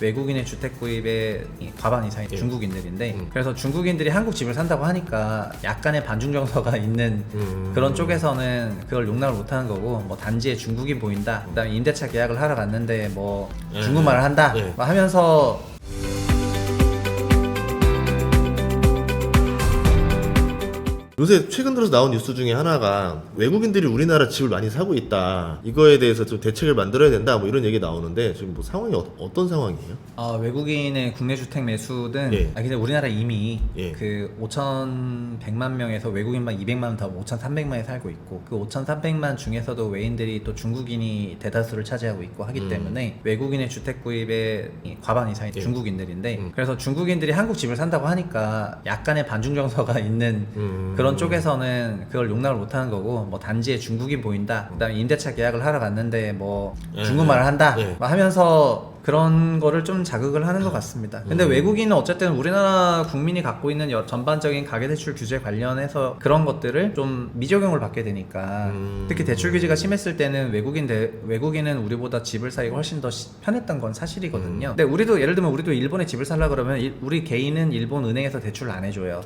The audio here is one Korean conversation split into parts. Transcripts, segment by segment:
외국인의 주택 구입의 과반 이상이 중국인들인데 그래서 중국인들이 한국 집을 산다고 하니까 약간의 반중 정서가 있는 그런 쪽에서는 그걸 용납을 못하는 거고, 뭐 단지에 중국인 보인다, 그다음에 임대차 계약을 하러 갔는데 뭐 중국말을 한다 뭐 하면서 요새 최근 들어서 나온 뉴스 중에 하나가 외국인들이 우리나라 집을 많이 사고 있다, 이거에 대해서 좀 대책을 만들어야 된다, 뭐 이런 얘기 나오는데 지금 뭐 상황이 어떤 상황이에요? 외국인의 국내 주택 매수든 근데 우리나라 이미 그 5,100만 명에서 외국인만 200만 더 5,300만에 살고 있고, 그 5,300만 중에서도 외인들이 또 중국인이 대다수를 차지하고 있고 하기 때문에 외국인의 주택 구입의 과반 이상이 중국인들인데 그래서 중국인들이 한국 집을 산다고 하니까 약간의 반중 정서가 있는 그런 쪽에서는 그걸 용납을 못하는 거고, 뭐 단지에 중국인 보인다, 그다음에 임대차 계약을 하러 갔는데 뭐 중국말을 한다 뭐 하면서 그런 거를 좀 자극을 하는 것 같습니다. 근데 외국인은 어쨌든 우리나라 국민이 갖고 있는 전반적인 가계대출 규제 관련해서 그런 것들을 좀 미적용을 받게 되니까 특히 대출 규제가 심했을 때는 외국인은 우리보다 집을 사기가 훨씬 더 편했던 건 사실이거든요. 근데 우리도 예를 들면 우리도 일본에 집을 살려 그러면 우리 개인은 일본 은행에서 대출을 안 해줘요.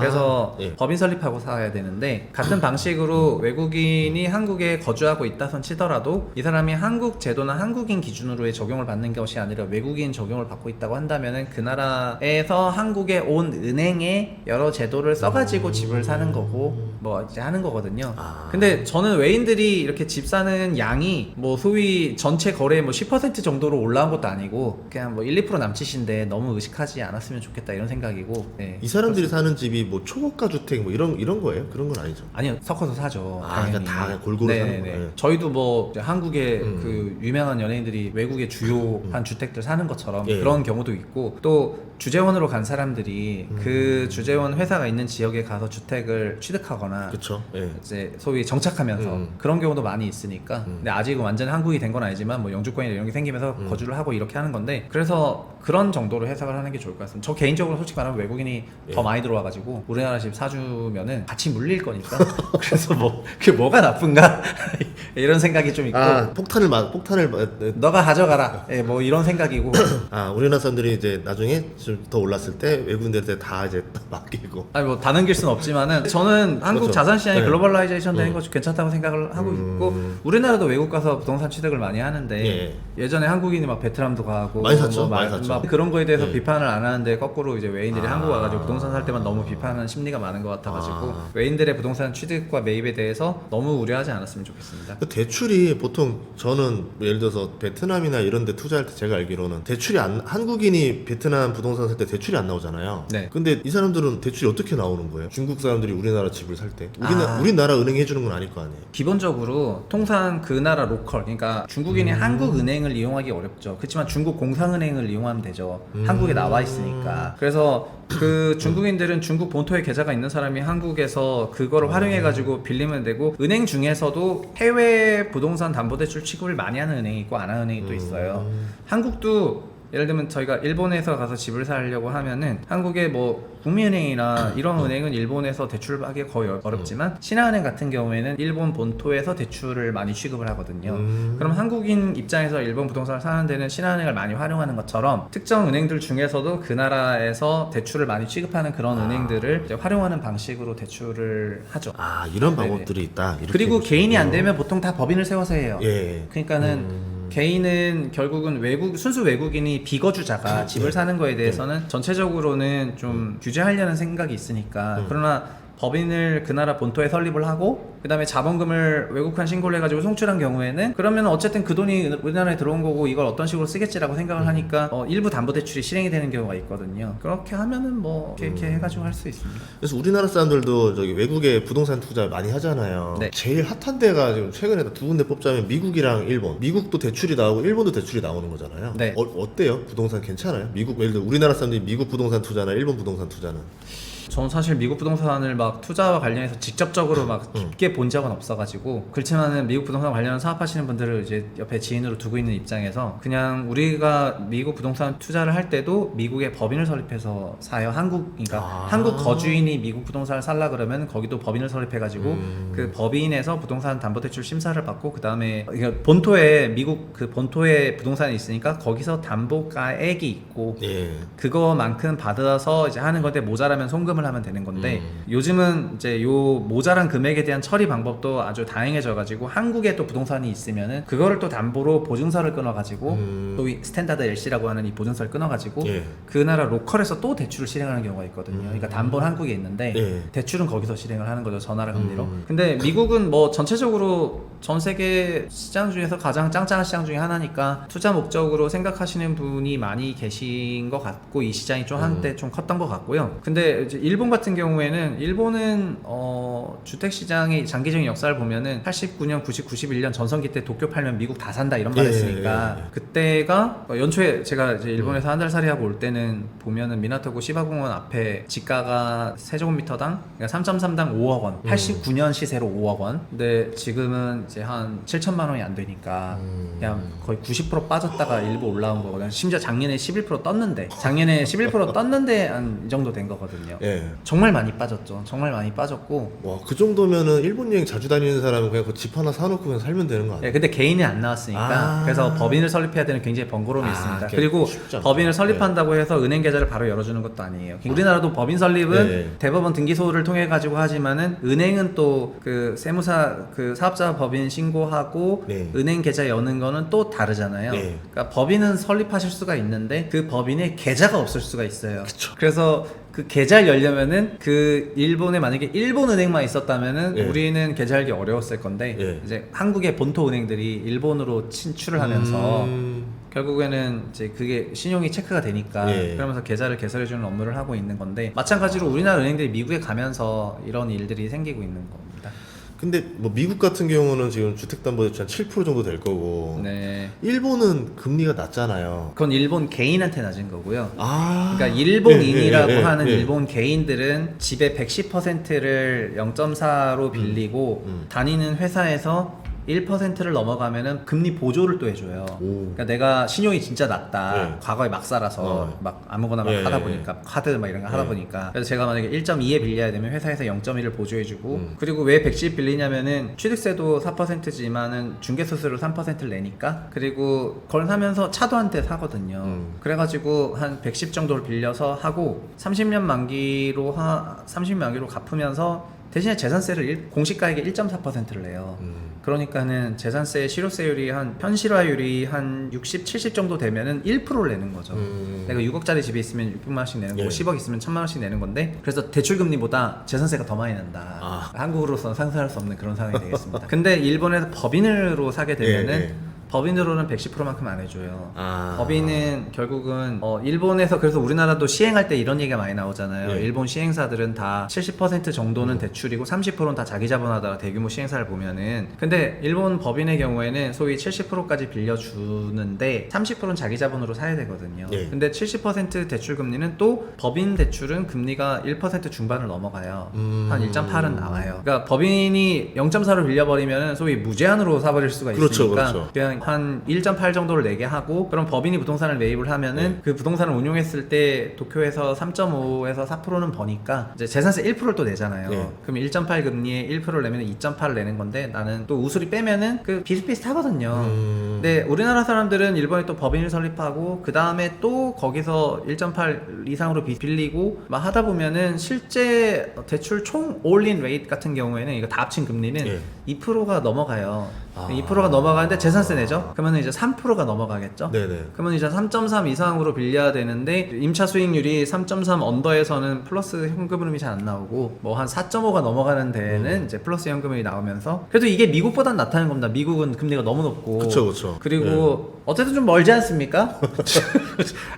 그래서 법인 설립하고 사야 되는데, 같은 방식으로 외국인이 한국에 거주하고 있다선 치더라도 이 사람이 한국 제도나 한국인 기준으로의 적용을 받는 것이 아니라 외국인 적용을 받고 있다고 한다면은 그 나라에서 한국에 온 은행에 여러 제도를 써가지고 집을 사는 거고 뭐 이제 하는 거거든요. 근데 저는 외인들이 이렇게 집 사는 양이 뭐 소위 전체 거래의 뭐 10% 정도로 올라온 것도 아니고 그냥 뭐 1, 2% 남짓인데 너무 의식하지 않았으면 좋겠다 이런 생각이고. 이 사람들이 사는 집이 뭐 초고가 주택 뭐 이런 거예요? 그런 건 아니죠? 아니요, 섞어서 사죠. 당연히. 그러니까 다 골고루 사는 거예요. 저희도 뭐 한국의 그 유명한 연예인들이 외국의 주요한 주택들 사는 것처럼 그런 경우도 있고, 또 주재원으로 간 사람들이 그 주재원 회사가 있는 지역에 가서 주택을 취득하거나 그쵸. 이제 소위 정착하면서 그런 경우도 많이 있으니까. 근데 아직은 완전 한국이 된 건 아니지만 뭐 영주권이나 이런 게 생기면서 거주를 하고 이렇게 하는 건데, 그래서 그런 정도로 해석을 하는 게 좋을 것 같습니다. 저 개인적으로 솔직히 말하면 외국인이 더 많이 들어와가지고 우리나라 집 사주면은 같이 물릴 거니까 그래서 뭐 그게 뭐가 나쁜가 이런 생각이 좀 있고. 폭탄을 너가 가져가라 뭐 이런 생각이고. 우리나라 사람들이 이제 나중에 좀 더 올랐을 때 외국인들한테 다 이제 맡기고. 아니 뭐 다 넘길 수는 없지만은 저는 한국 그렇죠. 자산 시장이 글로벌라이제이션 되는 것이 괜찮다고 생각을 하고 있고, 우리나라도 외국 가서 부동산 취득을 많이 하는데 예전에 한국인이 막 베트남도 가고 많이 샀죠. 뭐 많이 샀죠. 막 그런 거에 대해서 비판을 안 하는데 거꾸로 이제 외인들이 한국 와가지고 부동산 살 때만 너무 비판하는 심리가 많은 것 같아가지고 외인들의 부동산 취득과 매입에 대해서 너무 우려하지 않았으면 좋겠습니다. 대출이 보통 저는 예를 들어서 베트남이나 이런 데 투자할 때 제가 알기로는 대출이 한국인이 베트남 부동산 살 때 대출이 안 나오잖아요. 근데 이 사람들은 대출이 어떻게 나오는 거예요? 중국 사람들이 우리나라 집을 살 때 우리나라 은행이 해주는 건 아닐 거 아니에요? 기본적으로 통상 그 나라 로컬, 그러니까 중국인이 한국 은행을 이용하기 어렵죠. 그렇지만 중국 공상은행을 이용하면 되죠. 한국에 나와 있으니까. 그래서 그 중국인들은 중국 본토에 계좌가 있는 사람이 한국에서 그거를 활용해가지고 빌리면 되고, 은행 중에서도 해외 부동산 담보대출 취급을 많이 하는 은행이 있고 안 하는 은행이 또 있어요. 한국도 예를 들면 저희가 일본에서 가서 집을 사려고 하면은 한국의 뭐 국민은행이나 이런 은행은 일본에서 대출을 하기 거의 어렵지만 신한은행 같은 경우에는 일본 본토에서 대출을 많이 취급을 하거든요. 그럼 한국인 입장에서 일본 부동산을 사는 데는 신한은행을 많이 활용하는 것처럼 특정 은행들 중에서도 그 나라에서 대출을 많이 취급하는 그런 은행들을 이제 활용하는 방식으로 대출을 하죠. 이런 방법들이 있다. 그리고 개인이 안 되면 보통 다 법인을 세워서 해요. 그러니까는 개인은 결국은 순수 외국인이 비거주자가 집을 사는 거에 대해서는 전체적으로는 좀 규제하려는 생각이 있으니까. 그러나 법인을 그 나라 본토에 설립을 하고 그 다음에 자본금을 외국한 신고를 해가지고 송출한 경우에는 그러면 어쨌든 그 돈이 우리나라에 들어온 거고 이걸 어떤 식으로 쓰겠지라고 생각을 하니까 일부 담보대출이 실행이 되는 경우가 있거든요. 그렇게 하면은 뭐 이렇게 해가지고 할 수 있습니다. 그래서 우리나라 사람들도 저기 외국에 부동산 투자 많이 하잖아요. 제일 핫한 데가 지금 최근에 두 군데 뽑자면 미국이랑 일본. 미국도 대출이 나오고 일본도 대출이 나오는 거잖아요. 어때요? 부동산 괜찮아요? 미국, 예를 들어 우리나라 사람들이 미국 부동산 투자나 일본 부동산 투자는? 저는 사실 미국 부동산을 막 투자와 관련해서 직접적으로 막 깊게 본 적은 없어가지고, 그렇지만은 미국 부동산 관련 사업하시는 분들을 이제 옆에 지인으로 두고 있는 입장에서 그냥 우리가 미국 부동산 투자를 할 때도 미국에 법인을 설립해서 사요. 그러니까 한국 거주인이 미국 부동산을 살라 그러면 거기도 법인을 설립해가지고 그 법인에서 부동산 담보대출 심사를 받고, 그 다음에 본토에 미국 그 본토에 부동산이 있으니까 거기서 담보가액이 있고 그거만큼 받아서 이제 하는 건데, 모자라면 송금을 하면 되는 건데, 요즘은 이제 요 모자란 금액에 대한 처리 방법도 아주 다양해져가지고 한국에 또 부동산이 있으면은 그거를 또 담보로 보증서를 끊어가지고 또 이 스탠다드 LC라고 하는 이 보증서를 끊어가지고 그 나라 로컬에서 또 대출을 실행하는 경우가 있거든요. 그러니까 담보는 한국에 있는데 대출은 거기서 실행을 하는 거죠, 저 나라 금리로. 근데 미국은 뭐 전체적으로 전 세계 시장 중에서 가장 짱짱한 시장 중에 하나니까 투자 목적으로 생각하시는 분이 많이 계신 것 같고, 이 시장이 좀 한때 좀 컸던 것 같고요. 근데 이제 일본 같은 경우에는, 일본은 주택 시장의 장기적인 역사를 보면은 89년, 90, 91년 전성기 때 도쿄 팔면 미국 다 산다 이런 말 했으니까 그때가 연초에 제가 이제 일본에서 한 달 살이 하고 올 때는 보면은 미나토구 시바공원 앞에 지가가 세제곱미터당 그러니까 3.3당 5억 원, 89년 시세로 5억 원. 근데 지금은 이제 한 7천만 원이 안 되니까 그냥 거의 90% 빠졌다가 일부 올라온 거거든요. 심지어 작년에 11% 떴는데, 작년에 11% 떴는데 한 이 정도 된 거거든요. 정말 많이 빠졌죠. 정말 많이 빠졌고. 와, 그 정도면은 일본 여행 자주 다니는 사람은 그냥 그 집 하나 사놓고 그냥 살면 되는 거 아니에요? 근데 개인이 안 나왔으니까 그래서 법인을 설립해야 되는 굉장히 번거로움이 있습니다. 그리고 법인을 설립한다고 해서 은행 계좌를 바로 열어주는 것도 아니에요. 우리나라도 법인 설립은 대법원 등기소를 통해 가지고 하지만은 은행은 또 그 세무사 그 사업자 법인 신고하고 은행 계좌 여는 거는 또 다르잖아요. 그러니까 법인은 설립하실 수가 있는데 그 법인에 계좌가 없을 수가 있어요. 그래서 그 계좌를 열려면은 그 일본에 만약에 일본 은행만 있었다면은 우리는 계좌 열기 어려웠을 건데 이제 한국의 본토 은행들이 일본으로 진출을 하면서 결국에는 이제 그게 신용이 체크가 되니까 그러면서 계좌를 개설해주는 업무를 하고 있는 건데, 마찬가지로 우리나라 은행들이 미국에 가면서 이런 일들이 생기고 있는 겁니다. 근데 뭐 미국 같은 경우는 지금 주택담보대출 한 7% 정도 될 거고, 일본은 금리가 낮잖아요. 그건 일본 개인한테 낮은 거고요. 그러니까 일본인이라고 하는 일본 개인들은 집의 110%를 0.4로 빌리고 다니는 회사에서 1%를 넘어가면은 금리 보조를 또 해줘요. 그러니까 내가 신용이 진짜 낮다. 과거에 막 살아서 막 아무거나 막 하다 보니까 카드 막 이런 거 하다 보니까, 그래서 제가 만약에 1.2에 빌려야 되면 회사에서 0.1을 보조해주고, 그리고 왜 110 빌리냐면은 취득세도 4%지만은 중개수수료 3%를 내니까, 그리고 그걸 사면서 차도 한대 사거든요. 그래가지고 한 110 정도를 빌려서 하고 30년 만기로 30년 만기로 갚으면서 대신에 재산세를 공시가액의 1.4%를 내요. 그러니까는 재산세 실효세율이 한 현실화율이 한 60, 70 정도 되면은 1%를 내는 거죠. 내가 6억짜리 집에 있으면 600만 원씩 내는 거고 10억 있으면 1000만 원씩 내는 건데, 그래서 대출금리보다 재산세가 더 많이 난다. 한국으로서는 상상할 수 없는 그런 상황이 되겠습니다. 근데 일본에서 법인으로 사게 되면은 법인으로는 110%만큼 안 해줘요. 법인은 결국은 일본에서, 그래서 우리나라도 시행할 때 이런 얘기가 많이 나오잖아요. 일본 시행사들은 다 70% 정도는 대출이고 30%는 다 자기 자본하다가 대규모 시행사를 보면은, 근데 일본 법인의 경우에는 소위 70%까지 빌려주는데 30%는 자기 자본으로 사야 되거든요. 근데 70% 대출 금리는 또 법인 대출은 금리가 1% 중반을 넘어가요. 한 1.8은 나와요. 그러니까 법인이 0.4로 빌려버리면은 소위 무제한으로 사버릴 수가 있으니까 그냥 한 1.8 정도를 내게 하고, 그럼 법인이 부동산을 매입을 하면은 그 부동산을 운용했을 때 도쿄에서 3.5에서 4%는 버니까 이제 재산세 1%를 또 내잖아요. 그럼 1.8 금리에 1%를 내면 2.8을 내는 건데, 나는 또 우수리 빼면은 그 비슷비슷하거든요. 근데 우리나라 사람들은 일본에 또 법인을 설립하고 그 다음에 또 거기서 1.8 이상으로 빌리고 막 하다 보면은 실제 대출 총 올인 레이트 같은 경우에는 이거 다 합친 금리는 2%가 넘어가요. 2%가 넘어가는데 재산세 내죠? 그러면 이제 3%가 넘어가겠죠? 그러면 이제 3.3 이상으로 빌려야 되는데 임차 수익률이 3.3 언더에서는 플러스 현금 흐름이 잘 안 나오고 뭐 한 4.5가 넘어가는 데에는 이제 플러스 현금이 나오면서, 그래도 이게 미국보단 낫다는 겁니다. 미국은 금리가 너무 높고. 그쵸. 그리고 어쨌든 좀 멀지 않습니까?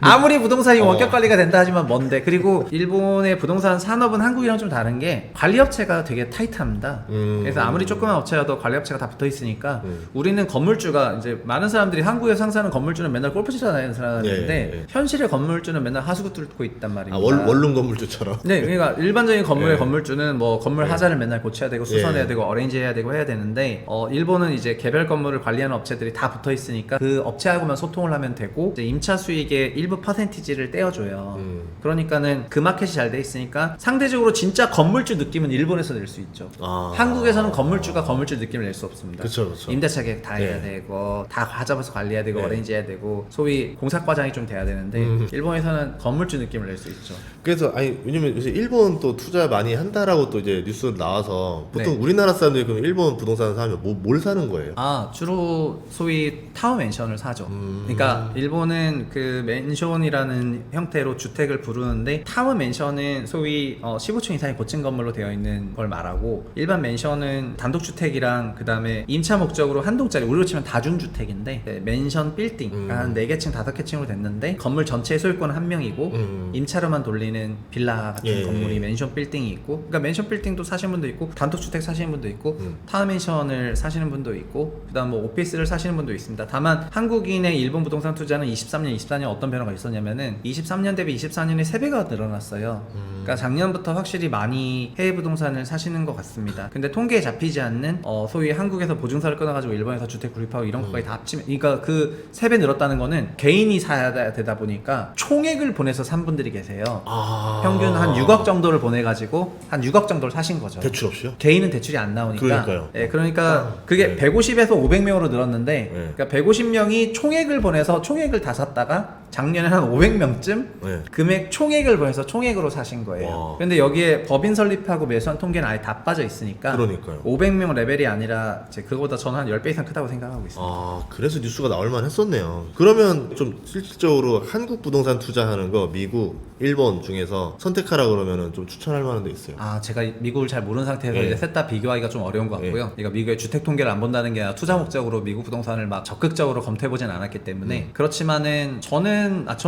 아무리 부동산이 원격 관리가 된다 하지만 먼데, 그리고 일본의 부동산 산업은 한국이랑 좀 다른 게 관리업체가 되게 타이트합니다. 그래서 아무리 조그만 업체라도 관리업체가 다 붙어 있으니까 보니까 우리는 건물주가 이제 많은 사람들이 한국에 상사는 건물주는 맨날 골프 치러 다니는 사람인데 현실의 건물주는 맨날 하수구 뚫고 있단 말입니다. 원룸 건물주처럼. 네, 그러니까 일반적인 건물의 건물주는 뭐 건물 하자를 맨날 고쳐야 되고 수선해야 되고 어레인지 해야 되고 해야 되는데 일본은 이제 개별 건물을 관리하는 업체들이 다 붙어 있으니까 그 업체하고만 소통을 하면 되고 이제 임차 수익의 일부 퍼센티지를 떼어줘요. 그러니까는 그 마켓이 잘 돼 있으니까 상대적으로 진짜 건물주 느낌은 일본에서 낼 수 있죠. 한국에서는 건물주가 건물주 느낌을 낼 수 없습니다. 그쵸, 그쵸. 임대차 계획 다 해야 되고 다 잡아서 관리해야 되고 어레인지 해야 되고 소위 공사과장이 좀 돼야 되는데 일본에서는 건물주 느낌을 낼 수 있죠. 그래서 왜냐면 요새 일본 또 투자 많이 한다라고 또 이제 뉴스 나와서 보통 우리나라 사람들이 그럼 일본 부동산 사면 뭘 사는 거예요? 주로 소위 타워 맨션을 사죠. 그러니까 일본은 그 맨션이라는 형태로 주택을 부르는데 타워 맨션은 소위 15층 이상의 고층 건물로 되어 있는 걸 말하고 일반 맨션은 단독주택이랑 그 다음에 임차 목적으로 한 동짜리 우리로 치면 다중주택인데 맨션 빌딩 한 4개 층 5개 층으로 됐는데 건물 전체의 소유권은 한 명이고 임차로만 돌리는 빌라 같은 건물이 맨션 빌딩이 있고 그러니까 맨션 빌딩도 사시는 분도 있고 단독주택 사시는 분도 있고 타워 맨션을 사시는 분도 있고 그 다음 뭐 오피스를 사시는 분도 있습니다. 다만 한국인의 일본 부동산 투자는 23년 24년 어떤 변화가 있었냐면은 23년 대비 24년에 3배가 늘어났어요. 그러니까 작년부터 확실히 많이 해외 부동산을 사시는 것 같습니다. 근데 통계에 잡히지 않는 소위 한국에서 보증서를 끊어가지고 일본에서 주택 구입하고 이런 것까지 다 합치면 그러니까 그 3배 늘었다는 거는 개인이 사야 되다 보니까 총액을 보내서 산 분들이 계세요. 평균 한 6억 정도를 보내가지고 한 6억 정도를 사신 거죠. 대출 없이요? 개인은 대출이 안 나오니까. 그러니까요. 그러니까 그게 150에서 500명으로 늘었는데 그러니까 150명이 총액을 보내서 총액을 다 샀다가 작년에 한 500명쯤 금액 총액을 보내서 총액으로 사신 거예요. 근데 여기에 법인 설립하고 매수한 통계는 아예 다 빠져 있으니까 그러니까요. 500명 레벨이 아니라 이제 그거보다 저는 한 10배 이상 크다고 생각하고 있습니다. 그래서 뉴스가 나올만 했었네요. 그러면 좀 실질적으로 한국 부동산 투자하는 거 미국, 일본 중에서 선택하라 그러면은 좀 추천할 만한 데 있어요? 제가 미국을 잘 모르는 상태에서 이제 셋 다 비교하기가 좀 어려운 것 같고요. 그러니까 미국의 주택 통계를 안 본다는 게 아니라 투자 목적으로 미국 부동산을 막 적극적으로 검토해보진 않았기 때문에 그렇지만은 저는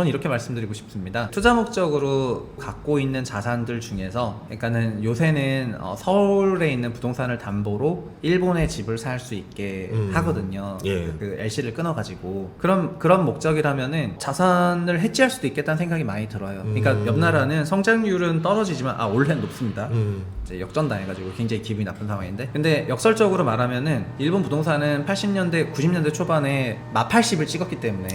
이렇게 말씀드리고 싶습니다. 투자 목적으로 갖고 있는 자산들 중에서 그러니까는 요새는 서울에 있는 부동산을 담보로 일본의 집을 살 수 있게 하거든요. 그 LC를 끊어가지고 그런 목적이라면은 자산을 해지할 수도 있겠다는 생각이 많이 들어요. 그러니까 옆 나라는 성장률은 떨어지지만 올해는 높습니다. 이제 역전당해가지고 굉장히 기분이 나쁜 상황인데 근데 역설적으로 말하면은 일본 부동산은 80년대 90년대 초반에 마 80을 찍었기 때문에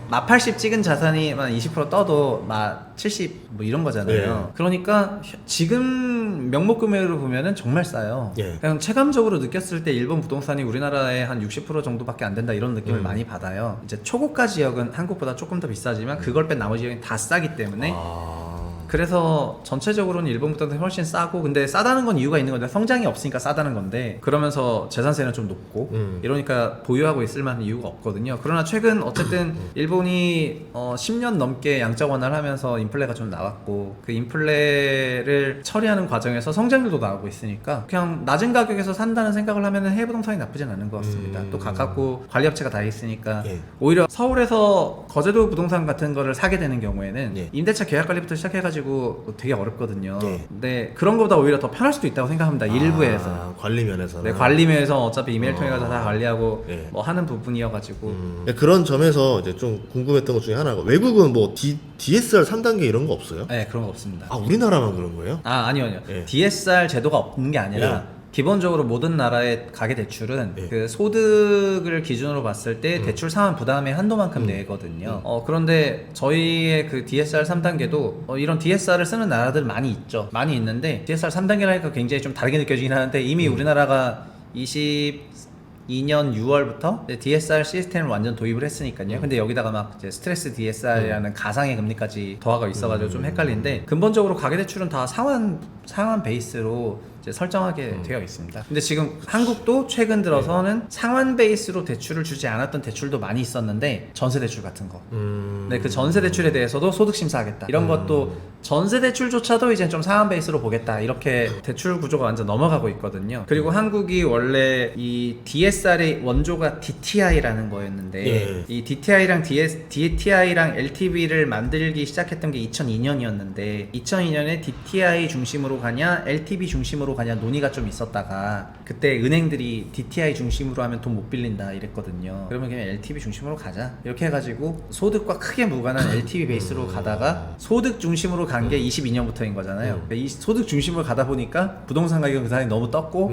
마 80 찍은 자산이 한 20% 떠도 마 70 뭐 이런 거잖아요. 그러니까 지금 명목금액으로 보면은 정말 싸요. 그냥 체감적으로 느꼈을 때 일본 부동산이 우리나라의 한 60% 정도밖에 안 된다 이런 느낌을 많이 받아요. 이제 초고가 지역은 한국보다 조금 더 비싸지만 그걸 뺀 나머지 지역은 다 싸기 때문에 그래서 전체적으로는 일본 부동산이 훨씬 싸고 근데 싸다는 건 이유가 있는 건데 성장이 없으니까 싸다는 건데 그러면서 재산세는 좀 높고 이러니까 보유하고 있을 만한 이유가 없거든요. 그러나 최근 어쨌든 일본이 10년 넘게 양적 완화를 하면서 인플레가 좀 나왔고 그 인플레를 처리하는 과정에서 성장률도 나오고 있으니까 그냥 낮은 가격에서 산다는 생각을 하면은 해외 부동산이 나쁘진 않은 것 같습니다. 또 가깝고 관리업체가 다 있으니까 오히려 서울에서 거제도 부동산 같은 거를 사게 되는 경우에는 임대차 계약 관리부터 시작해가지고 되게 어렵거든요. 근데 그런 거보다 오히려 더 편할 수도 있다고 생각합니다. 일부에서 관리 면에서는. 네, 관리 면에서 어차피 이메일 통해서 다 관리하고 뭐 하는 부분이어가지고 그런 점에서 이제 좀 궁금했던 것 중에 하나가 외국은 뭐 DSR 3단계 이런 거 없어요? 네, 그런 거 없습니다. 우리나라만 그런 거예요? 아니요. DSR 제도가 없는 게 아니라 기본적으로 모든 나라의 가계대출은 그 소득을 기준으로 봤을 때 대출 상환 부담의 한도만큼 내거든요. 그런데 저희의 그 DSR 3단계도 이런 DSR을 쓰는 나라들 많이 있죠. 많이 있는데 DSR 3단계라니까 굉장히 좀 다르게 느껴지긴 하는데 이미 우리나라가 22년 6월부터 DSR 시스템을 완전 도입을 했으니까요. 근데 여기다가 막 이제 스트레스 DSR이라는 가상의 금리까지 더하고 있어가지고 좀 헷갈리는데 근본적으로 가계대출은 다 상환 베이스로 이제 설정하게 되어 있습니다. 근데 지금 한국도 최근 들어서는 상환 베이스로 대출을 주지 않았던 대출도 많이 있었는데 전세 대출 같은 거. 근데 그 전세 대출에 대해서도 소득 심사하겠다. 이런 것도 전세 대출조차도 이제 좀 상환 베이스로 보겠다. 이렇게 대출 구조가 완전 넘어가고 있거든요. 그리고 한국이 원래 이 DSR의 원조가 DTI라는 거였는데 이 DTI랑 DTI랑 LTV를 만들기 시작했던 게 2002년이었는데 2002년에 DTI 중심으로 가냐 LTV 중심으로 가냐 논의가 좀 있었다가 그때 은행들이 DTI 중심으로 하면 돈 못 빌린다 이랬거든요. 그러면 그냥 LTV 중심으로 가자 이렇게 해가지고 소득과 크게 무관한 LTV 베이스로 가다가 소득 중심으로 간 게 22년부터인 거잖아요. 이 소득 중심으로 가다 보니까 부동산 가격은 그 사이에 너무 떴고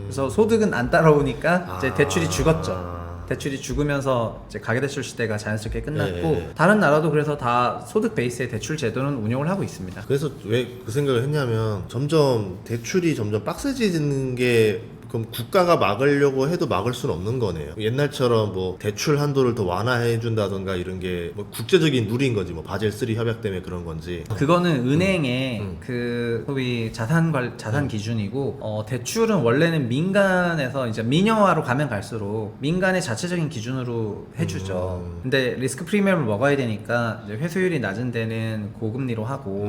그래서 소득은 안 따라오니까 이제 대출이 죽었죠. 대출이 죽으면서 이제 가계대출 시대가 자연스럽게 끝났고 다른 나라도 그래서 다 소득 베이스의 대출 제도는 운영을 하고 있습니다. 그래서 왜 그 생각을 했냐면 점점 대출이 점점 빡세지는 게 그럼 국가가 막으려고 해도 막을 수는 없는 거네요. 옛날처럼 뭐 대출 한도를 더 완화해 준다던가 이런 게 뭐 국제적인 룰인 건지 뭐 바젤 3 협약 때문에 그런 건지. 그거는 은행의 그 소위 자산 기준이고 대출은 원래는 민간에서 이제 민영화로 가면 갈수록 민간의 자체적인 기준으로 해주죠. 근데 리스크 프리미엄을 먹어야 되니까 이제 회수율이 낮은 데는 고금리로 하고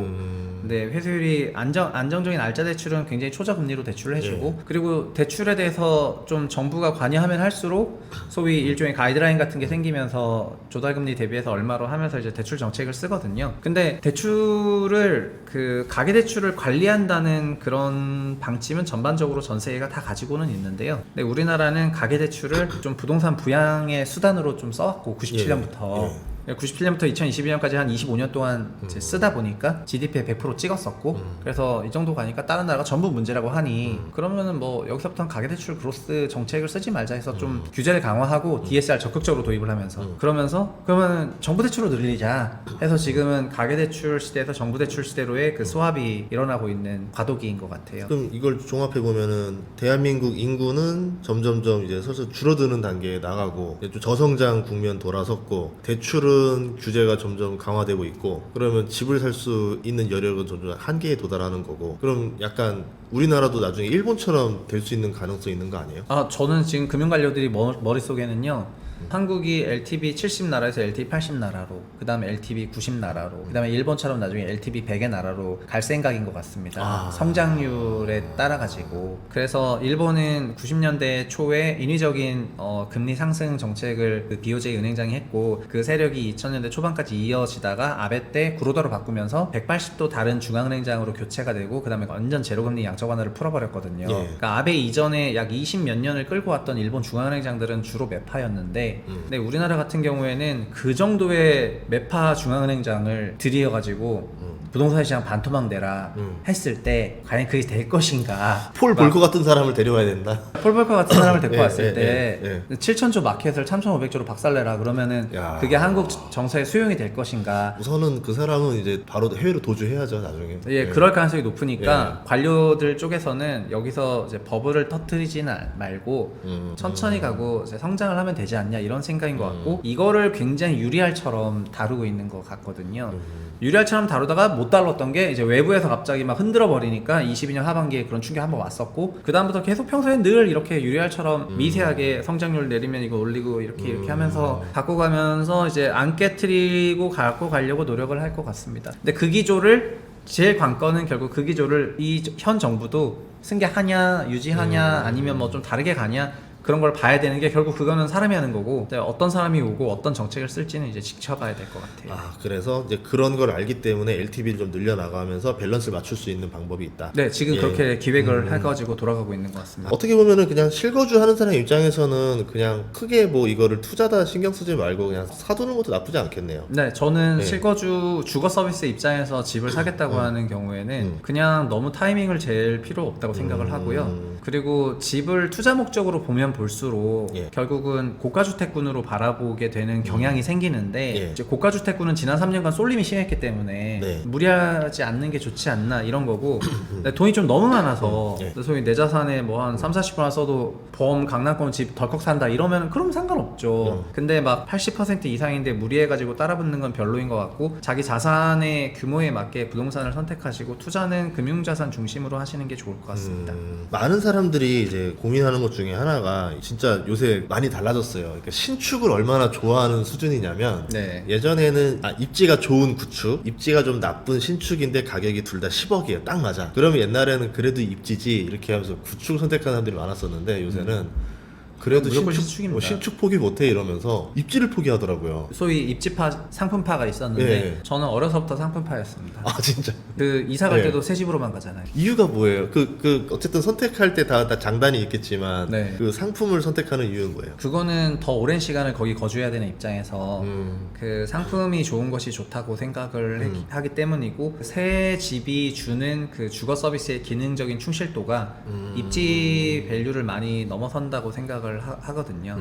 근데 회수율이 안정적인 알짜 대출은 굉장히 초저금리로 대출을 해주고 그리고 대출에 대해서 좀 정부가 관여하면 할수록 소위 일종의 가이드라인 같은 게 생기면서 조달금리 대비해서 얼마로 하면서 이제 대출 정책을 쓰거든요. 근데 대출을 그 가계대출을 관리한다는 그런 방침은 전반적으로 전 세계가 다 가지고는 있는데요. 근데 우리나라는 가계대출을 좀 부동산 부양의 수단으로 좀 써왔고 97년부터 97년부터 2022년까지 한 25년 동안 이제 쓰다 보니까 GDP에 100% 찍었었고 그래서 이 정도 가니까 다른 나라가 전부 문제라고 하니 그러면은 뭐 여기서부터는 가계대출 그로스 정책을 쓰지 말자 해서 좀 규제를 강화하고 DSR 적극적으로 도입을 하면서 그러면 정부 대출로 늘리자 해서 지금은 가계대출 시대에서 정부 대출 시대로의 그 스왑이 일어나고 있는 과도기인 것 같아요. 그럼 이걸 종합해 보면은 대한민국 인구는 점점점 이제 서서 줄어드는 단계에 나가고 이제 좀 저성장 국면 돌아섰고 대출은 규제가 점점 강화되고 있고 그러면 집을 살 수 있는 여력은 점점 한계에 도달하는 거고 그럼 약간 우리나라도 나중에 일본처럼 될 수 있는 가능성이 있는 거 아니에요? 저는 지금 금융관료들이 머릿속에는요 한국이 LTV 70나라에서 LTV 80나라로 그 다음에 LTV 90나라로 그 다음에 일본처럼 나중에 LTV 100의 나라로 갈 생각인 것 같습니다. 성장률에 따라가지고 그래서 일본은 90년대 초에 인위적인 금리 상승 정책을 그 BOJ 은행장이 했고 그 세력이 2000년대 초반까지 이어지다가 아베 때 구로더로 바꾸면서 180도 다른 중앙은행장으로 교체가 되고 그 다음에 완전 제로금리 양적 완화를 풀어버렸거든요. 그러니까 아베 이전에 약 20몇 년을 끌고 왔던 일본 중앙은행장들은 주로 매파였는데 근데 우리나라 같은 경우에는 그 정도의 매파 중앙은행장을 들이어가지고 부동산 시장 반토막 내라 했을 때 과연 그게 될 것인가. 폴 볼커 같은 사람을 데려와야 된다. 폴 볼커 같은 사람을 데리고 왔을 때 7,000조 마켓을 3,500조로 박살내라 그러면은 그게 한국 정서에 수용이 될 것인가. 우선은 그 사람은 이제 바로 해외로 도주해야죠 나중에. 그럴 가능성이 높으니까 관료들 쪽에서는 여기서 이제 버블을 터뜨리지는 말고 천천히 가고 이제 성장을 하면 되지 않냐 이런 생각인 것 같고 이거를 굉장히 유리알처럼 다루고 있는 것 같거든요. 유리알처럼 다루다가 못 다뤘던 게 이제 외부에서 갑자기 막 흔들어 버리니까 22년 하반기에 그런 충격 한번 왔었고 그 다음부터 계속 평소에 늘 이렇게 유리알처럼 미세하게 성장률 내리면 이거 올리고 이렇게 하면서 갖고 가면서 이제 안 깨트리고 갖고 가려고 노력을 할 것 같습니다. 근데 그 기조를 제일 관건은 결국 그 기조를 이 현 정부도 승계하냐 유지하냐 아니면 뭐 좀 다르게 가냐 그런 걸 봐야 되는 게 결국 그거는 사람이 하는 거고 어떤 사람이 오고 어떤 정책을 쓸지는 이제 지켜봐야 될 것 같아요. 그래서 이제 그런 걸 알기 때문에 LTV를 좀 늘려나가면서 밸런스를 맞출 수 있는 방법이 있다. 네, 지금 그렇게 기획을 해가지고 돌아가고 있는 것 같습니다. 어떻게 보면은 그냥 실거주 하는 사람 입장에서는 그냥 크게 뭐 이거를 투자다 신경 쓰지 말고 그냥 사두는 것도 나쁘지 않겠네요. 네, 저는 실거주 주거 서비스 입장에서 집을 사겠다고 하는 경우에는 그냥 너무 타이밍을 잴 필요 없다고 생각을 하고요. 그리고 집을 투자 목적으로 보면 볼수록 결국은 고가주택군으로 바라보게 되는 경향이 생기는데 이제 고가주택군은 지난 3년간 쏠림이 심했기 때문에 무리하지 않는 게 좋지 않나 이런 거고 돈이 좀 너무 많아서 소위 내 자산에 뭐 한 30-40%만 써도 범 강남권 집 덜컥 산다 이러면 그럼 상관없죠. 근데 막 80% 이상인데 무리해가지고 따라붙는 건 별로인 것 같고 자기 자산의 규모에 맞게 부동산을 선택하시고 투자는 금융자산 중심으로 하시는 게 좋을 것 같습니다. 많은 사람들이 이제 고민하는 것 중에 하나가 진짜 요새 많이 달라졌어요. 그러니까 신축을 얼마나 좋아하는 수준이냐면 예전에는 입지가 좋은 구축, 입지가 좀 나쁜 신축인데 가격이 둘 다 10억이에요. 딱 맞아. 그러면 옛날에는 그래도 입지지 이렇게 하면서 구축을 선택하는 사람들이 많았었는데 요새는 그래도 신축 포기 못해 이러면서 입지를 포기하더라고요. 소위 입지파 상품파가 있었는데 저는 어려서부터 상품파였습니다. 진짜? 그 이사 갈 네. 때도 새 집으로만 가잖아요. 이유가 뭐예요? 어쨌든 선택할 때 다 장단이 있겠지만 네. 그 상품을 선택하는 이유는 뭐예요? 그거는 더 오랜 시간을 거기 거주해야 되는 입장에서 그 상품이 좋은 것이 좋다고 생각을 하기 때문이고, 새 집이 주는 그 주거 서비스의 기능적인 충실도가 입지 밸류를 많이 넘어선다고 생각을 하거든요.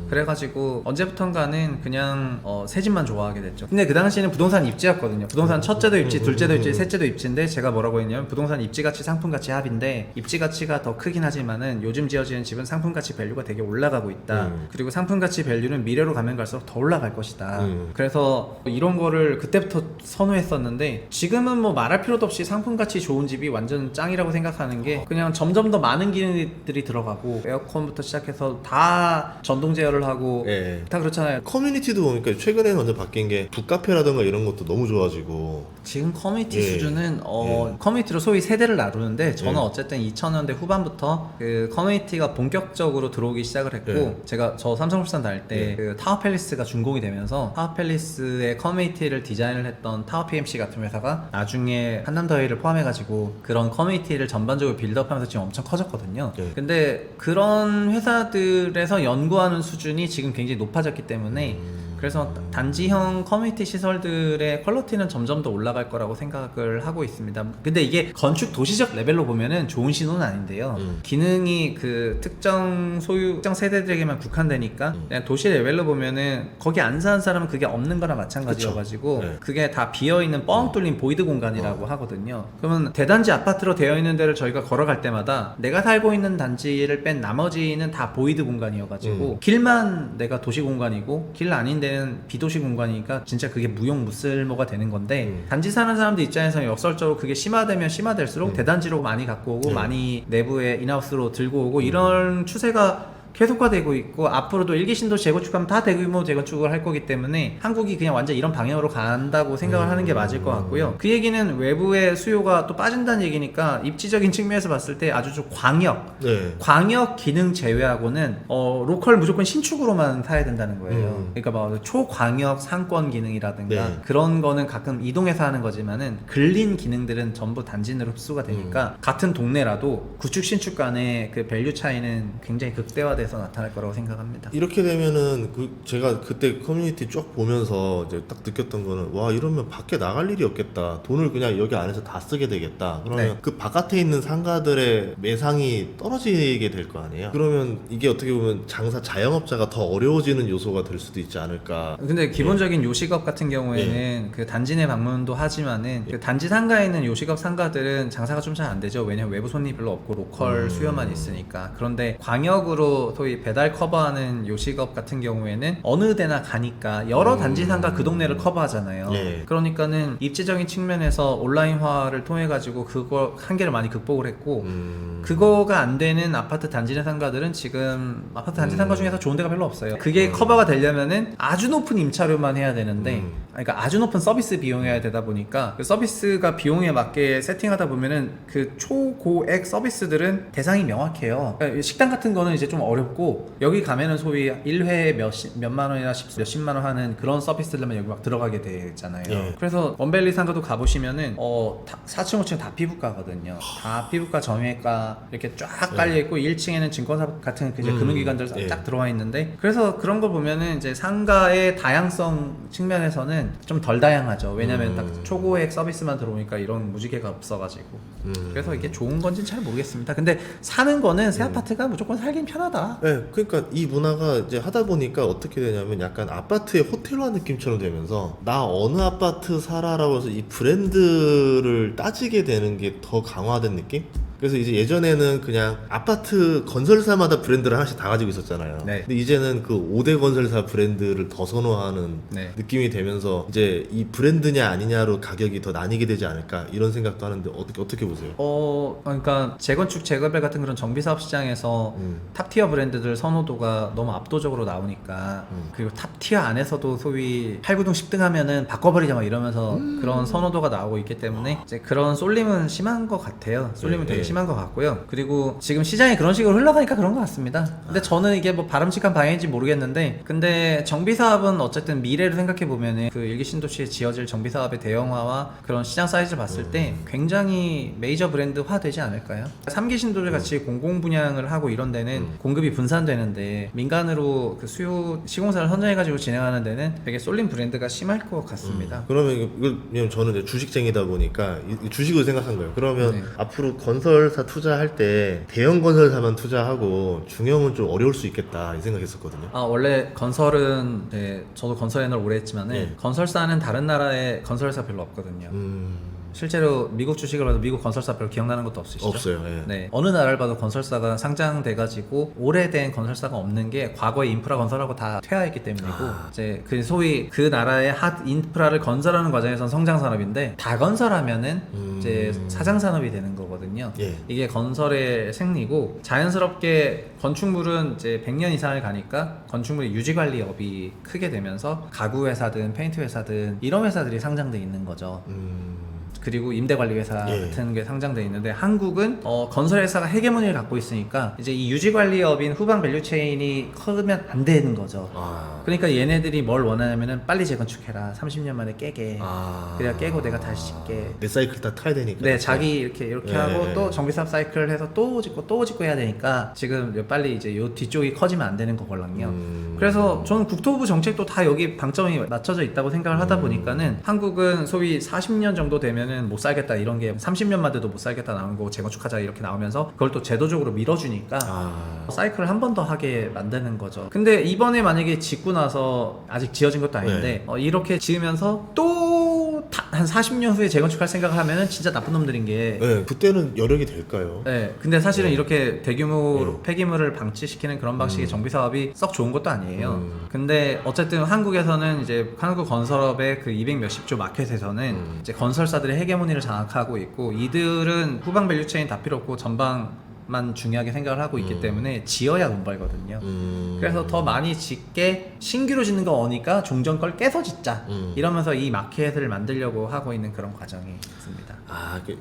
그래가지고 언제부턴가는 그냥 새 집만 좋아하게 됐죠. 근데 그 당시에는 부동산 입지였거든요. 부동산 첫째도 입지, 둘째도 입지, 셋째도 입지인데, 제가 뭐라고 했냐면 부동산 입지가치 상품가치 합인데, 입지가치가 더 크긴 하지만은 요즘 지어지는 집은 상품가치 밸류가 되게 올라가고 있다. 그리고 상품가치 밸류는 미래로 가면 갈수록 더 올라갈 것이다. 그래서 이런 거를 그때부터 선호했었는데, 지금은 뭐 말할 필요도 없이 상품가치 좋은 집이 완전 짱이라고 생각하는 게, 그냥 점점 더 많은 기능들이 들어가고 에어컨부터 시작해서 다 전동 제어를 하고 예. 다 그렇잖아요. 커뮤니티도 보니까 최근에는 완전 바뀐 게 북카페라던가 이런 것도 너무 좋아지고. 지금 커뮤니티 예. 수준은 예. 커뮤니티로 소위 세대를 나누는데, 저는 예. 어쨌든 2000년대 후반부터 그 커뮤니티가 본격적으로 들어오기 시작을 했고, 예. 저 삼성물산 다닐 때 예. 그 타워팰리스가 준공이 되면서 타워팰리스의 커뮤니티를 디자인을 했던 타워 PMC 같은 회사가 나중에 한남더웨이를 포함해가지고 그런 커뮤니티를 전반적으로 빌드업하면서 지금 엄청 커졌거든요. 예. 근데 그런 회사들에서 연구하는 수준이 지금 굉장히 높아졌기 때문에 그래서 단지형 커뮤니티 시설들의 퀄리티는 점점 더 올라갈 거라고 생각을 하고 있습니다. 근데 이게 건축 도시적 레벨로 보면은 좋은 신호는 아닌데요. 기능이 그 특정 세대들에게만 국한되니까 그냥 도시 레벨로 보면은 거기 안 사는 사람은 그게 없는 거나 마찬가지여가지고 네. 그게 다 비어있는 뻥 뚫린 보이드 공간이라고 하거든요. 그러면 대단지 아파트로 되어 있는 데를 저희가 걸어갈 때마다 내가 살고 있는 단지를 뺀 나머지는 다 보이드 공간이어가지고 길만 내가 도시 공간이고 길 아닌 데는 비도시 공간이니까 진짜 그게 무용무쓸모가 되는 건데, 단지 사는 사람들 입장에서는 역설적으로 그게 심화되면 심화될수록 대단지로 많이 갖고 오고 많이 내부에 인하우스로 들고 오고 이런 추세가 계속화되고 있고, 앞으로도 일기 신도 재건축하면 다 대규모 재건축을 할 거기 때문에 한국이 그냥 완전 이런 방향으로 간다고 생각을 하는 게 맞을 것 같고요. 그 얘기는 외부의 수요가 또 빠진다는 얘기니까 입지적인 측면에서 봤을 때 아주 좀 광역 기능 제외하고는 로컬 무조건 신축으로만 사야 된다는 거예요. 그러니까 막 초광역 상권 기능이라든가 네. 그런 거는 가끔 이동해서 하는 거지만은 근린 기능들은 전부 단지 내로 흡수가 되니까 같은 동네라도 구축 신축 간의 그 밸류 차이는 굉장히 극대화돼서 나타날 거라고 생각합니다. 이렇게 되면은 제가 그때 커뮤니티 쭉 보면서 이제 딱 느꼈던 거는, 와, 이러면 밖에 나갈 일이 없겠다. 돈을 그냥 여기 안에서 다 쓰게 되겠다. 그러면 네. 그 바깥에 있는 상가들의 매상이 떨어지게 될 거 아니에요. 그러면 이게 어떻게 보면 자영업자가 더 어려워지는 요소가 될 수도 있지 않을까. 근데 기본적인 요식업 같은 경우에는 그 단지 내 방문도 하지만은 그 단지 상가에 있는 요식업 상가들은 장사가 좀 잘 안 되죠. 왜냐면 외부 손님이 별로 없고 로컬 수요만 있으니까. 그런데 광역으로 소위 배달 커버하는 요식업 같은 경우에는 어느 데나 가니까 여러 단지 상가 그 동네를 커버하잖아요. 그러니까는 입지적인 측면에서 온라인화를 통해 가지고 그거 한계를 많이 극복을 했고, 그거가 안 되는 아파트 단지 내 상가들은 지금 아파트 단지 상가 중에서 좋은 데가 별로 없어요. 그게 커버가 되려면은 아주 높은 임차료만 해야 되는데, 그러니까 아주 높은 서비스 비용이어야 되다 보니까 그 서비스가 비용에 맞게 세팅하다 보면은 그 초고액 서비스들은 대상이 명확해요. 그러니까 식당 같은 거는 이제 좀 어렵고, 여기 가면은 소위 1회에 몇만 원이나 몇십만 원 하는 그런 서비스들만 여기 막 들어가게 되잖아요. 그래서 원밸리 상가도 가보시면은 4층 5층 다 피부과거든요. 다 피부과 정형외과 이렇게 쫙 깔려있고 1층에는 증권사 같은 그 이제 금융기관들 쫙 들어와 있는데, 그래서 그런 거 보면은 이제 상가의 다양성 측면에서는 좀 덜 다양하죠. 왜냐면 딱 초고액 서비스만 들어오니까 이런 무지개가 없어가지고. 그래서 이게 좋은 건지는 잘 모르겠습니다. 근데 사는 거는 새 아파트가 무조건 살긴 편하다. 네, 그러니까 이 문화가 이제 하다 보니까 어떻게 되냐면 약간 아파트의 호텔화 느낌처럼 되면서, 나 어느 아파트 살아라고 해서 이 브랜드를 따지게 되는 게 더 강화된 느낌? 그래서 이제 예전에는 그냥 아파트 건설사마다 브랜드를 하나씩 다 가지고 있었잖아요. 네. 근데 이제는 그 5대 건설사 브랜드를 더 선호하는 네. 느낌이 되면서 이제 이 브랜드냐 아니냐로 가격이 더 나뉘게 되지 않을까 이런 생각도 하는데 어떻게 보세요? 그러니까 재건축 재개발 같은 그런 정비사업 시장에서 탑티어 브랜드들 선호도가 너무 압도적으로 나오니까, 그리고 탑티어 안에서도 소위 8, 9등 10등 하면은 바꿔버리자 막 이러면서 그런 선호도가 나오고 있기 때문에 이제 그런 쏠림은 심한 것 같아요. 쏠림은 되게 심한 것 같고요. 그리고 지금 시장이 그런 식으로 흘러가니까 그런 것 같습니다. 근데 저는 이게 뭐 바람직한 방향인지 모르겠는데, 근데 정비사업은 어쨌든 미래를 생각해 보면은 그 일기 신도시에 지어질 정비사업의 대형화와 그런 시장 사이즈를 봤을 때 굉장히 메이저 브랜드화 되지 않을까요? 3기 신도시 같이 공공 분양을 하고 이런 데는 공급이 분산되는데, 민간으로 그 수요 시공사를 선정해가지고 진행하는 데는 되게 쏠린 브랜드가 심할 것 같습니다. 그러면 왜냐면 저는 이제 주식쟁이다 보니까 이 주식을 생각한 거예요. 그러면 네. 앞으로 건설사 투자할 때 대형 건설사만 투자하고 중형은 좀 어려울 수 있겠다 이 생각했었거든요. 원래 건설은 저도 건설 애널 오래 했지만은 네. 건설사는 다른 나라에 건설사 별로 없거든요. 실제로 미국 주식을 봐도 미국 건설사 별로 기억나는 것도 없으시죠? 없어요. 예. 네, 어느 나라를 봐도 건설사가 상장돼가지고 오래된 건설사가 없는 게 과거에 인프라 건설하고 다 퇴화했기 때문이고, 이제 그 소위 그 나라의 핫 인프라를 건설하는 과정에선 성장 산업인데, 다 건설하면은 이제 사장 산업이 되는 거거든요. 예. 이게 건설의 생리고, 자연스럽게 건축물은 이제 100년 이상을 가니까 건축물의 유지 관리업이 크게 되면서 가구 회사든 페인트 회사든 이런 회사들이 상장돼 있는 거죠. 그리고 임대관리회사 예. 같은 게 상장돼 있는데, 한국은 건설회사가 헤게모니를 갖고 있으니까 이제 이 유지관리업인 후방 밸류체인이 커면 안 되는 거죠. 그러니까 얘네들이 뭘 원하냐면은 빨리 재건축해라, 30년 만에 깨게. 그래야 깨고 내가 다시 짓게. 내 사이클 다 타야 되니까. 네, 자기 이렇게 예, 하고 예. 또 정비사업 사이클 해서 또 짓고 해야 되니까 지금 빨리 이제 요 뒤쪽이 커지면 안 되는 거걸랑요. 그래서 저는 국토부 정책도 다 여기 방점이 맞춰져 있다고 생각을 하다 보니까는, 한국은 소위 40년 정도 되면은 못 살겠다, 이런 게 30년만 돼도 못 살겠다 나오는 거, 재건축하자 이렇게 나오면서 그걸 또 제도적으로 밀어주니까 사이클을 한 번 더 하게 만드는 거죠. 근데 이번에 만약에 짓고 나서, 아직 지어진 것도 아닌데 이렇게 지으면서 또 한 40년 후에 재건축할 생각을 하면은 진짜 나쁜 놈들인 게, 네, 그때는 여력이 될까요? 네, 근데 사실은 네. 이렇게 대규모 폐기물을 방치시키는 그런 방식의 정비 사업이 썩 좋은 것도 아니에요. 근데 어쨌든 한국에서는 이제 한국 건설업의 그 200 몇십조 마켓에서는 이제 건설사들의 헤게모니를 장악하고 있고, 이들은 후방 밸류체인 다 필요 없고 전방만 중요하게 생각을 하고 있기 때문에 지어야 돈 벌거든요. 그래서 더 많이 짓게, 신규로 짓는 거 어니까 종전 걸 깨서 짓자, 이러면서 이 마켓을 만들려고 하고 있는 그런 과정이 있습니다.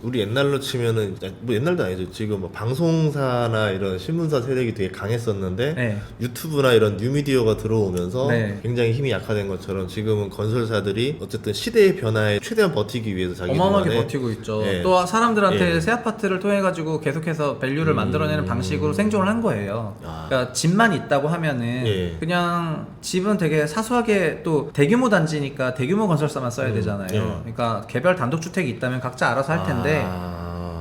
우리 옛날로 치면은, 뭐 옛날도 아니죠. 지금 뭐 방송사나 이런 신문사 세력이 되게 강했었는데, 네. 유튜브나 이런 뉴미디어가 들어오면서 네. 굉장히 힘이 약화된 것처럼 지금은 건설사들이 어쨌든 시대의 변화에 최대한 버티기 위해서 어마어마하게 버티고 있죠. 예. 또 사람들한테 예. 새 아파트를 통해 가지고 계속해서 밸류를 만들어내는 방식으로 생존을 한 거예요. 그러니까 집만 있다고 하면은 예. 그냥 집은 되게 사소하게, 또 대규모 단지니까 대규모 건설사만 써야 되잖아요. 예. 그러니까 개별 단독주택이 있다면 각자 알아서 할 텐데,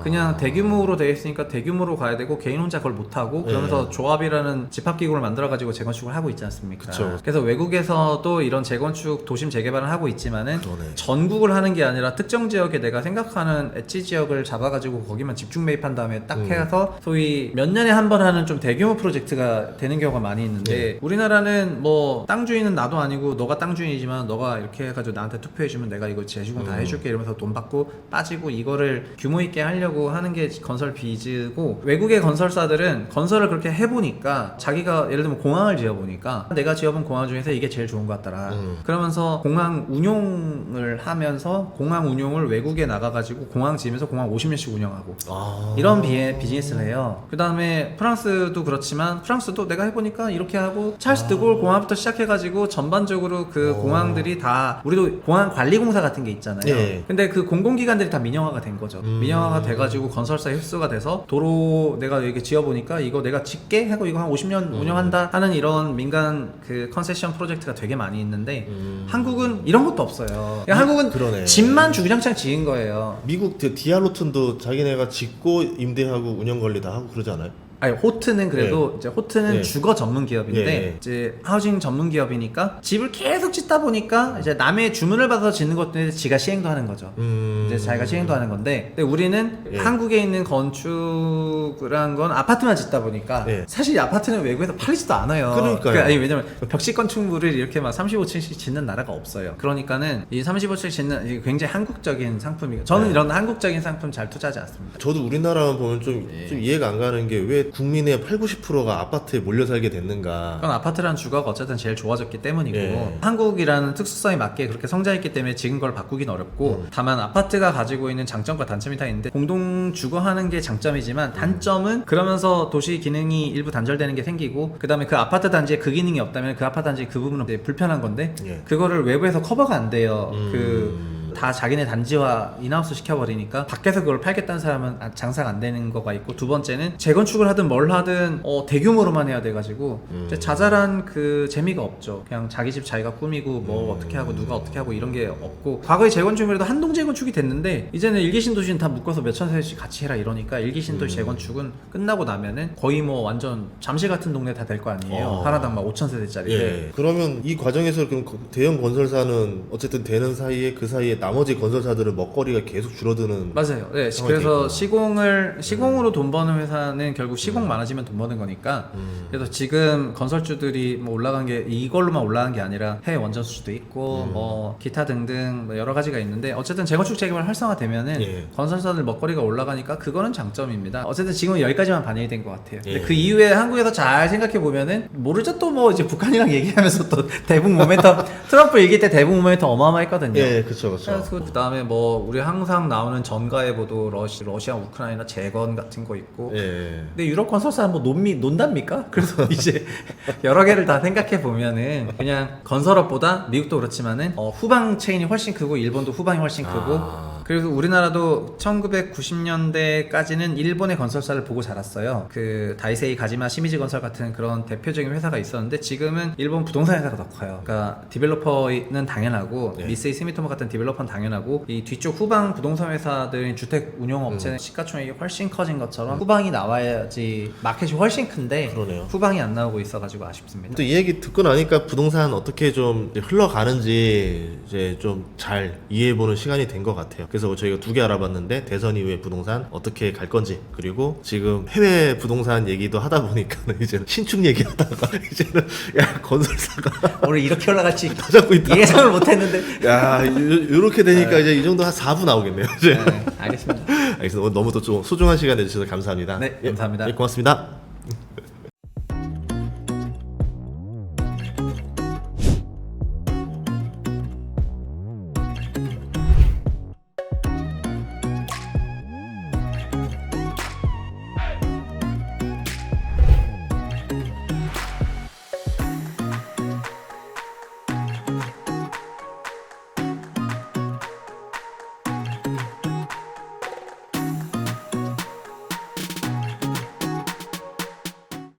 그냥 대규모로 되어 있으니까 대규모로 가야 되고, 개인 혼자 그걸 못하고, 그러면서 조합이라는 집합기구를 만들어가지고 재건축을 하고 있지 않습니까? 그쵸. 그래서 외국에서도 이런 재건축, 도심 재개발을 하고 있지만은, 그러네. 전국을 하는 게 아니라 특정 지역에 내가 생각하는 엣지 지역을 잡아가지고 거기만 집중 매입한 다음에 딱 해서 소위 몇 년에 한 번 하는 좀 대규모 프로젝트가 되는 경우가 많이 있는데, 우리나라는 뭐 땅 주인은 나도 아니고 너가 땅 주인이지만 너가 이렇게 해가지고 나한테 투표해주면 내가 이거 재시공 다 해줄게 이러면서 돈 받고 빠지고, 이거를 규모 있게 하려고 하는 게 건설 비즈고, 외국의 건설사들은 건설을 그렇게 해보니까, 자기가 예를 들면 공항을 지어보니까 내가 지어본 공항 중에서 이게 제일 좋은 것 같더라. 그러면서 공항 운용을 하면서, 공항 운용을 외국에 나가가지고 공항 지으면서 공항 50년씩 운영하고 이런 비즈니스를 해요. 그 다음에 프랑스도 그렇지만, 프랑스도 내가 해보니까 이렇게 하고, 찰스 드골 공항부터 시작해가지고 전반적으로 그 공항들이 다, 우리도 공항 관리공사 같은 게 있잖아요. 예. 근데 그 공공기관들이 다 민영화가 된 거죠. 민영화가 돼가지고 건설사 흡수가 돼서, 도로 내가 이렇게 지어보니까 이거 내가 짓게 하고 이거 한 50년 운영한다 하는 이런 민간 그 컨세션 프로젝트가 되게 많이 있는데, 한국은 이런 것도 없어요. 그러니까 한국은 그러네. 집만 주구장창 지은 거예요. 미국 디알로튼도 자기네가 짓고 임대하고 운영 관리 다 하고 그러지 않아요? 아니, 호트는 그래도 이제 호트는 예. 주거 전문 기업인데, 예. 이제 하우징 전문 기업이니까 집을 계속 짓다 보니까 이제 남의 주문을 받아서 짓는 것도 지가 시행도 하는 거죠. 이제 자기가 시행도 하는 건데, 근데 우리는 예. 한국에 있는 건축이란 건 아파트만 짓다 보니까, 예. 사실 이 아파트는 외국에서 팔리지도 않아요. 그러니까요. 아니, 왜냐면 벽식 건축물을 이렇게 막 35층씩 짓는 나라가 없어요. 그러니까는 이 35층 짓는, 이게 굉장히 한국적인 상품이고, 저는 이런 한국적인 상품 잘 투자하지 않습니다. 저도 우리나라만 보면 좀 이해가 안 가는 게, 왜 국민의 80-90%가 아파트에 몰려 살게 됐는가? 그건 아파트라는 주거가 어쨌든 제일 좋아졌기 때문이고 예. 한국이라는 특수성에 맞게 그렇게 성장했기 때문에 지금 걸 바꾸긴 어렵고 다만 아파트가 가지고 있는 장점과 단점이 다 있는데 공동 주거하는 게 장점이지만 단점은 그러면서 도시 기능이 일부 단절되는 게 생기고 그 다음에 그 아파트 단지에 그 기능이 없다면 그 아파트 단지 그 부분은 이제 불편한 건데 예. 그거를 외부에서 커버가 안 돼요. 다 자기네 단지화 인하우스 시켜버리니까 밖에서 그걸 팔겠다는 사람은 장사가 안 되는 거가 있고 두 번째는 재건축을 하든 뭘 하든 대규모로만 해야 돼가지고 이제 자잘한 그 재미가 없죠. 그냥 자기 집 자기가 꾸미고 뭐 어떻게 하고 누가 어떻게 하고 이런 게 없고 과거에 재건축이라도 한동 재건축이 됐는데 이제는 일기 신도시는 다 묶어서 몇천 세대씩 같이 해라 이러니까 일기 신도시 재건축은 끝나고 나면은 거의 뭐 완전 잠실 같은 동네 다 될 거 아니에요. 하나당 막 5천 세대짜리. 예. 그러면 이 과정에서 그럼 대형 건설사는 어쨌든 되는 사이에 그 사이에 나머지 건설사들은 먹거리가 계속 줄어드는. 맞아요. 네, 그래서 시공으로 돈 버는 회사는 결국 시공 많아지면 돈 버는 거니까. 그래서 지금 건설주들이 뭐 올라간 게 이걸로만 올라간 게 아니라 해외 원전 수주도 있고 뭐 기타 등등 뭐 여러 가지가 있는데 어쨌든 재건축 재개발 활성화되면은 예. 건설사들 먹거리가 올라가니까 그거는 장점입니다. 어쨌든 지금은 여기까지만 반영이 된 것 같아요. 근데 예. 그 이후에 한국에서 잘 생각해 보면은 모르죠. 또 뭐 이제 북한이랑 얘기하면서 또 대북 모멘텀 트럼프 얘기 때 대북 모멘텀 어마어마했거든요. 예, 그렇죠. 그 다음에 뭐 우리 항상 나오는 전가에 보도 러시아 우크라이나 재건 같은 거 있고. 예. 근데 유럽 건설사는 뭐 논답니까? 그래서 이제 여러 개를 다 생각해 보면은 그냥 건설업보다 미국도 그렇지만은 후방 체인이 훨씬 크고 일본도 후방이 훨씬 크고. 그리고 우리나라도 1990년대까지는 일본의 건설사를 보고 자랐어요. 그 다이세이 가지마 시미즈 건설 같은 그런 대표적인 회사가 있었는데 지금은 일본 부동산 회사가 더 커요. 그러니까 디벨로퍼는 당연하고 네. 미쓰이 스미토모 같은 디벨로퍼는 당연하고 이 뒤쪽 후방 부동산 회사들인 주택 운용 업체는 시가총액이 훨씬 커진 것처럼 후방이 나와야지 마켓이 훨씬 큰데 그러네요. 후방이 안 나오고 있어가지고 아쉽습니다. 또 이 얘기 듣고 나니까 부동산 어떻게 좀 흘러가는지 이제 좀 잘 이해해보는 시간이 된 것 같아요. 그래서 저희가 2개 알아봤는데 대선 이후에 부동산 어떻게 갈 건지 그리고 지금 해외 부동산 얘기도 하다 보니까는 이제는 신축 얘기하다가 이제는 야 건설사가 오늘 이렇게 올라갈지 다 잡고 있다. 예상을 못했는데. 야 이렇게 되니까 이제 이 정도 한 4분 나오겠네요. 이제. 네, 알겠습니다. 알겠습니다. 오늘 너무 또 좀 소중한 시간 내주셔서 감사합니다. 네, 감사합니다. 예, 고맙습니다.